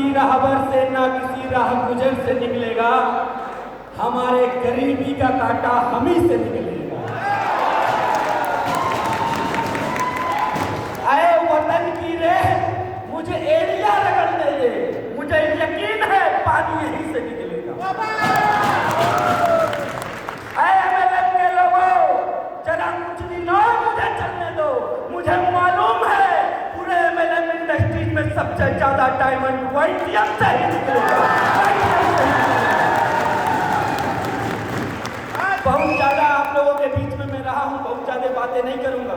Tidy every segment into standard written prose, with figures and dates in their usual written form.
किसी राहबर से ना किसी राह गुजर से निकलेगा, हमारे गरीबी का कांटा हम ही से निकलेगा। ऐ वतन की रेह मुझे एड़िया रगड़ने दे, मुझे यकीन है पानी यहीं से निकलेगा। ऐ एमएलए के लोगों, जरा कुछ दिन और मुझे चलने दो। मुझे मालूम है पूरे एमएलए इंडस्ट्री में सबसे ज्यादा डायमंड वाईटीएम से ही निकलेगा। बहुत ज्यादा आप लोगों के बीच में मैं रहा हूं, बहुत ज्यादा बातें नहीं करूंगा।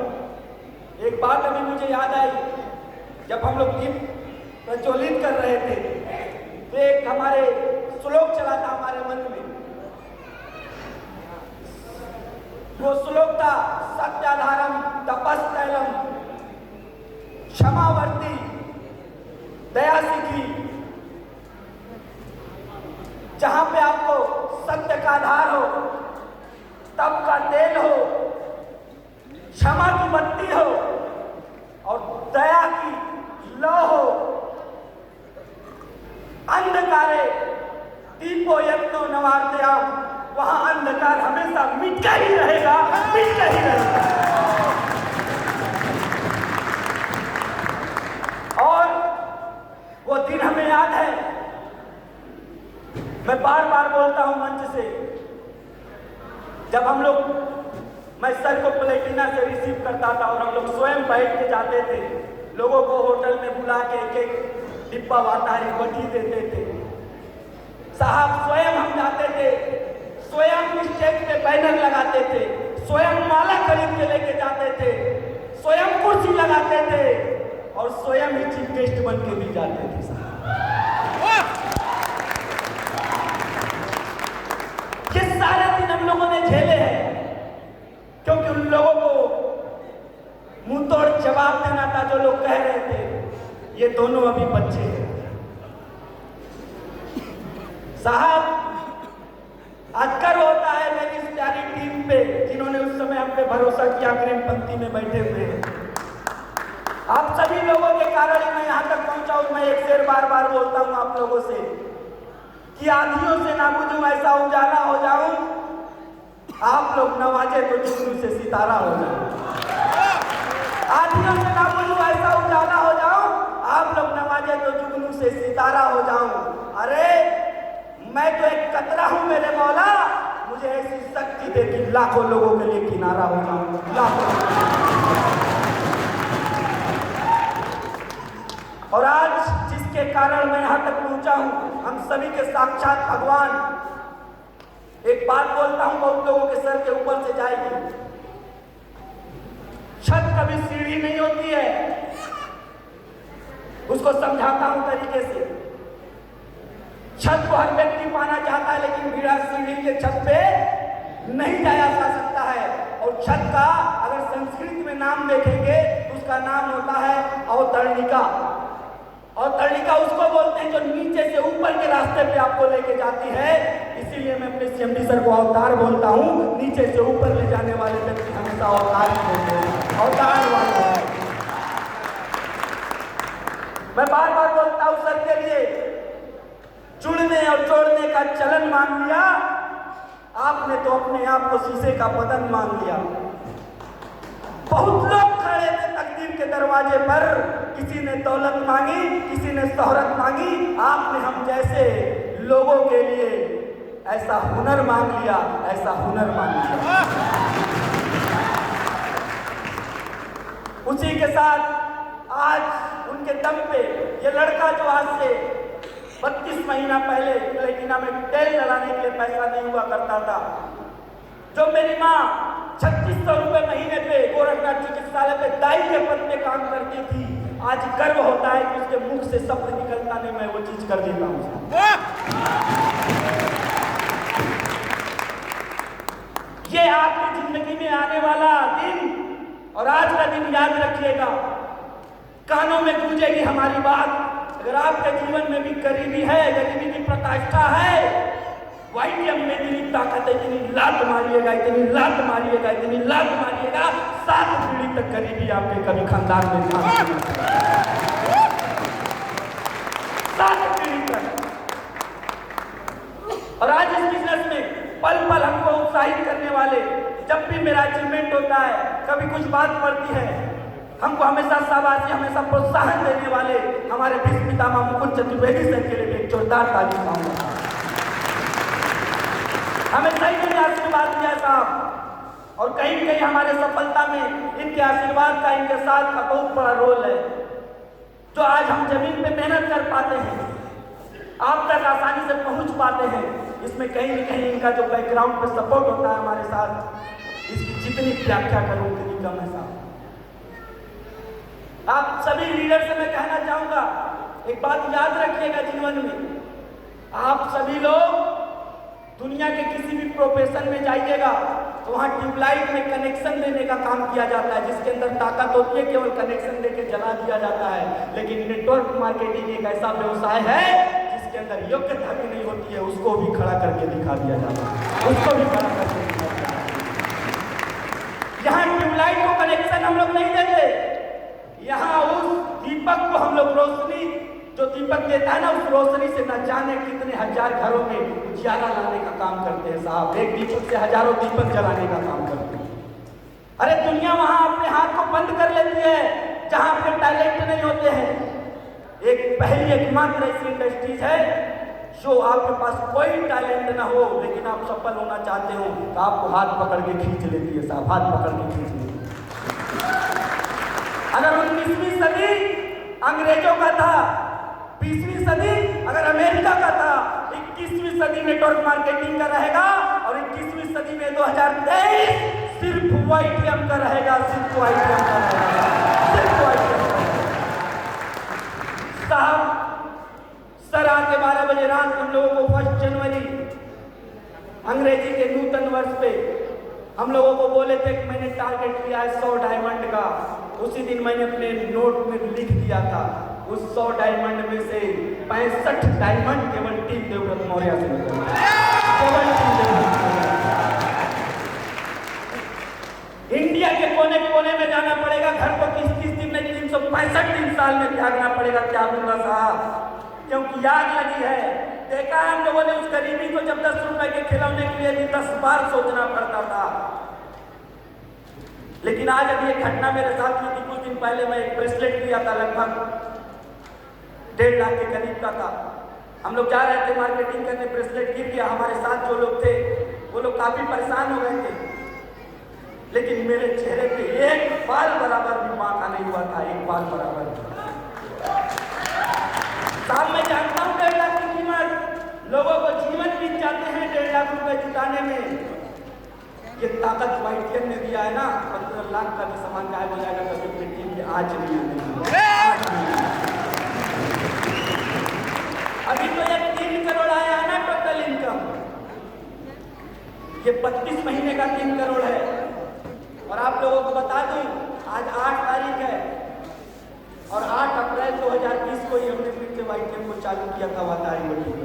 एक बात अभी मुझे याद आई, जब हम लोग दीप प्रज्वलित कर रहे थे तो एक हमारे श्लोक चला था हमारे मन में। वो श्लोक था सत्याधारम तपस्तैलम क्षमावर्ती दया सीखी। जहां पे आपको सत्य का आधार हो, तप का तेल हो, क्षमा की बत्ती हो और दया की लौ हो। अंधकारे दीपो यत्नो नवार्त्याम, वहां अंधकार हमेशा मिटका ही रहेगा, मिटका ही रहेगा। और वो दिन हमें याद है, मैं बार बार बोलता हूं मंच से, जब हम लोग, मैं सर को प्लेटिना से रिसीव करता था और हम लोग स्वयं बैठ के जाते थे, लोगों को होटल में बुला के एक एक डिब्बा वाटारी बटी देते थे। साहब स्वयं हम जाते थे, स्वयं स्टेज पे बैनर लगाते थे, स्वयं माला खरीद के लेके जाते थे, स्वयं कुर्सी लगाते थे और स्वयं ही चीफ गेस्ट बन के भी जाते थे। साहब ये सारे दिन हम लोगों ने झेले हैं, क्योंकि उन लोगों को मुंह तोड़ जवाब देना था जो लोग कह रहे थे। ये दोनों अभी बच्चे हैं साहब। आज गर्व होता है मेरी इस प्यारी टीम पे, जिन्होंने उस समय हम पे भरोसा किया, अग्रिम पंक्ति में बैठे हुए हैं। आप सभी लोगों के कारण ही मैं यहां तक पहुंचा हूं। मैं एक शेर बार बार बोलता हूं आप लोगों से कि आंधियों से ना बुझूं ऐसा उजाला हो जाऊं, आप लोग नवाजे तो जुगनू से सितारा हो जाओ। आंधियों से ना बुझूं ऐसा उजाला हो जाऊं, आप लोग नवाजे तो जुगनू से सितारा हो जाऊं। अरे मैं तो एक कतरा हूं मेरे मौला, मुझे ऐसी शक्ति दे कि लाखों लोगों के लिए किनारा हो जाऊं, लाखों। और आज जिसके कारण मैं यहां तक पहुंचा हूं, हम सभी के साक्षात भगवान। एक बात बोलता हूं, बहुत लोगों के सर के ऊपर से जाएगी। छत कभी सीढ़ी नहीं होती है, उसको समझाता हूं तरीके से। छत को हर व्यक्ति पाना चाहता है, लेकिन बिना सीढ़ी के छत पे नहीं जाया जा सकता है। और छत का अगर संस्कृत में नाम देखेंगे तो उसका नाम होता है अवतरणिका। अवतरणिका उसको बोलते हैं जो नीचे से ऊपर के रास्ते पे आपको लेके जाती है। इसीलिए मैं अपने सीएमडी सर को अवतार बोलता हूँ। नीचे से ऊपर ले जाने वाले व्यक्ति हमेशा अवतार ही बोलते हैं, अवतार वाले। मैं बार बार बोलता हूँ सर के लिए, जुड़ने और जोड़ने का चलन मान लिया आपने, तो अपने आप को शीशे का बदन मान लिया। बहुत लोग खड़े थे तकदीर के दरवाजे पर, किसी ने दौलत मांगी, किसी ने शोहरत मांगी, आपने हम जैसे लोगों के लिए ऐसा हुनर मांग लिया, ऐसा हुनर मांग लिया। उसी के साथ आज उनके दम पे ये लड़का जो आज से 32 महीना पहले प्लेटिना में तेल लगाने के लिए पैसा नहीं हुआ करता था, जो मेरी माँ 3600 रुपए महीने पे गोरखनाथ चिकित्सालय पे दाई के पद पे काम करती थी, आज गर्व होता है कि उसके मुख से शब्द निकलता नहीं, मैं वो चीज कर देता हूँ। ये आपकी जिंदगी में आने वाला दिन और आज का दिन याद रखिएगा, कानों में गूंजेगी हमारी बात। अगर आपके जीवन में भी गरीबी है, गरीबी की प्रकाष्ठा है, वाईटीएम में इतनी ताकत है, इतनी लात मारिएगा, इतनी लात मारिएगा, इतनी लात मारिएगा, 7 पीढ़ी तक गरीबी आपके कभी खानदान में नहीं। 7 और आज इस बिजनेस में पल पल हमको उत्साहित करने वाले, जब भी मेरा अचीवमेंट होता है, कभी कुछ बात पड़ती है, हमको हमेशा शाबाशी, हमेशा प्रोत्साहन देने वाले हमारे भीष्म पितामह मुकुंद चतुर्वेदी सर के लिए एक जोरदार ताली पाऊंगा। हमें सही में आशीर्वाद दिया साहब, और कहीं कहीं हमारे सफलता में इनके आशीर्वाद का, इनके साथ का बहुत बड़ा रोल है। जो आज हम जमीन पे मेहनत कर पाते हैं, आप तक आसानी से पहुंच पाते हैं, इसमें कहीं न कहीं इनका जो बैकग्राउंड पे सपोर्ट होता है हमारे साथ, इसकी जितनी व्याख्या करूं उतनी कम है साहब। आप सभी लीडर से मैं कहना चाहूंगा, एक बात याद रखिएगा जीवन में, आप सभी लोग दुनिया के किसी भी प्रोफेशन में जाइएगा तो वहाँ ट्यूबलाइट में कनेक्शन देने का काम किया जाता है, जिसके अंदर ताकत होती है, केवल कनेक्शन देके जला दिया जाता है। लेकिन नेटवर्क मार्केटिंग एक ऐसा व्यवसाय है जिसके अंदर योग्यता भी नहीं होती है, उसको भी खड़ा करके दिखा दिया जाता है, उसको भी खड़ा करके दिखा दिया जाता है। यहाँ ट्यूबलाइट को कनेक्शन हम लोग नहीं देते, यहाँ उस दीपक को हम लोग रोशनी जो दीपक देता है ना, उस रोशनी से न जाने कितने हजार घरों में उजियारा लाने का काम करते हैं साहब। एक दीपक से हजारों दीपक जलाने का काम करते हैं। अरे दुनिया वहां अपने हाथ को बंद कर लेती है जहां आपके टैलेंट नहीं होते हैं। एक पहली एकमात्र ऐसी इंडस्ट्रीज है जो आपके पास कोई टैलेंट ना हो लेकिन आप सफल होना चाहते हो तो आपको हाथ पकड़ के खींच लेती है साहब, हाथ पकड़ के खींच लेती है। अगर 19वीं सदी अंग्रेजों का था, 20वीं सदी अगर अमेरिका का था, 21वीं सदी नेटवर्क मार्केटिंग का रहेगा, और 21वीं सदी में 2023 सिर्फ वाईटीएम का रहेगा, सिर्फ वाईटीएम का रहेगा, सिर्फ वाईटीएम का रहेगा। साहब सर आके 12 बजे रात हम लोगों को 1 जनवरी अंग्रेजी के नूतन वर्ष पे हम लोगों को बोले थे कि मैंने टारगेट लिया है 100 डायमंड का। उसी दिन मैंने अपने नोट में लिख दिया था, उस 100 डायमंड में से 65 डायमंड केवल टीम देवव्रत मौर्य से निकले, केवल टीम देवव्रत मौर्य। इंडिया के कोने कोने में जाना पड़ेगा, घर को 30-30 दिन नहीं 365 दिन साल में त्यागना पड़ेगा, त्यागूंगा साहब, क्योंकि आग लगी है। देखा है हम लोगों ने उस गरीबी को, जब 10 रुपए के खिलौने के लिए भी 10 बार सोचना पड़ता था। लेकिन आज अभी एक घटना मेरे साथ हुई थी, कुछ दिन पहले मैं एक ब्रेसलेट लिया था, लगभग 1.5 लाख के करीब का था। हम लोग जा रहे थे मार्केटिंग करने, ब्रेसलेट गिर गया। हमारे साथ जो लोग थे वो लोग काफी परेशान हो गए थे, लेकिन मेरे चेहरे पे एक बाल बराबर भी बांका नहीं हुआ था, एक बाल बराबर। साहब मैं जानता हूँ 1.5 लाख की कीमत, लोगों को जीवन बीत जाते हैं 1.5 लाख रुपए जुटाने में। ये ताकत वाईटीएम ने दिया है ना, 15 लाख का भी सामान गायब हो जाएगा, कभी अपनी टीम की आज नहीं आने। अभी तो ये 3 करोड़ आया है ना टोटल इनकम, ये 32 महीने का 3 करोड़ है। और आप लोगों को बता दूं, आज 8 तारीख है और 8 अप्रैल 2020 को ही हमने फिर से वाईटीएम को चालू किया था वातारी मंडी को।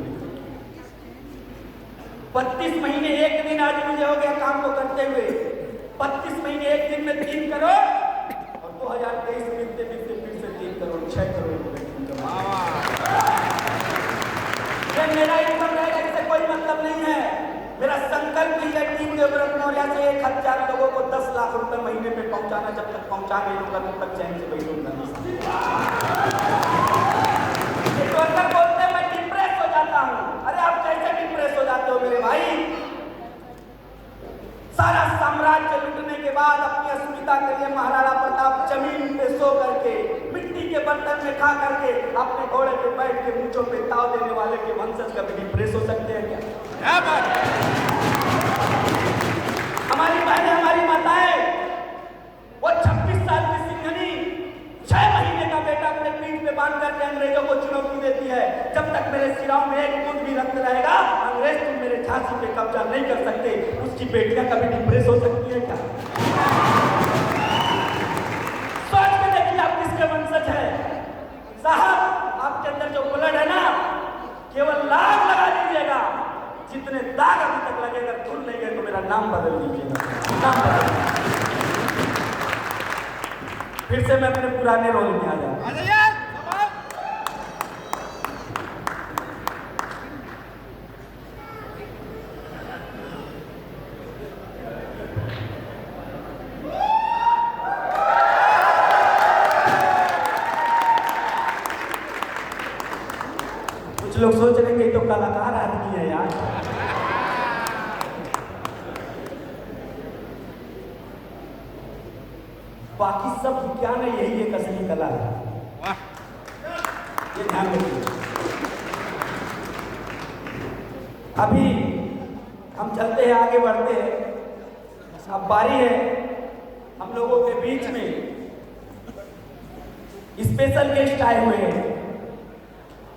32 महीने 1 दिन आज मुझे हो गया काम को करते हुए, 32 महीने 1 दिन में 3 करोड़, और 2023 बीतते बीतते फिर से 3 करोड़ 6 करोड़ रुपए की इनकम। मेरा इनकम रहेगा इससे कोई मतलब नहीं है। मेरा संकल्प ही है टीम देवव्रत मौर्य से 1000 लोगों को 10 लाख रुपए महीने में पहुंचाना। जब तक पहुंचा नहीं होगा तब तक चैन से बैठूंगा नहीं। बोलते मैं डिप्रेस हो जाता हूं। अरे आप कैसे डिप्रेस हो जाते हो मेरे भाई? सारा साम्राज्य लूटने के बाद अपनी अस्मिता के लिए महाराणा प्रताप जमीन पे सो करके, मिट्टी के बर्तन में खा करके, अपने घोड़े पे बैठ के मूंछों पे ताव देने वाले के वंशज कभी डिप्रेस हो सकते हैं क्या? हमारी बहनें, हमारी माताएं, वो 26 साल की सिंघनी 6 महीने का बेटा अपने पीठ पे बांध करके अंग्रेजों को चुनौती देती है, जब तक मेरे सिराओं में एक बूंद भी रक्त रहेगा अंग्रेज तुम मेरे झांसी पे कब्जा नहीं कर सकते। उसकी बेटियां कभी डिप्रेस हो सकती है क्या? सोच के देखिए आप किसके वंशज है। साहब आपके अंदर जो ब्लड है ना, केवल लाग लगा लीजिएगा, जितने दाग अभी तक लगे, अगर धुल नहीं गए तो मेरा नाम बदल दीजिएगा, नाम बदल। फिर से मैं अपने पुराने रोल में आ जाऊं। लोग सोच रहे हैं तो कलाकार आदमी है यार। बाकी सब विज्ञान है, यही एक असली कला है, ये ध्यान रखिए। अभी हम चलते हैं, आगे बढ़ते हैं। अब बारी है हम लोगों के बीच में स्पेशल गेस्ट आए हुए हैं।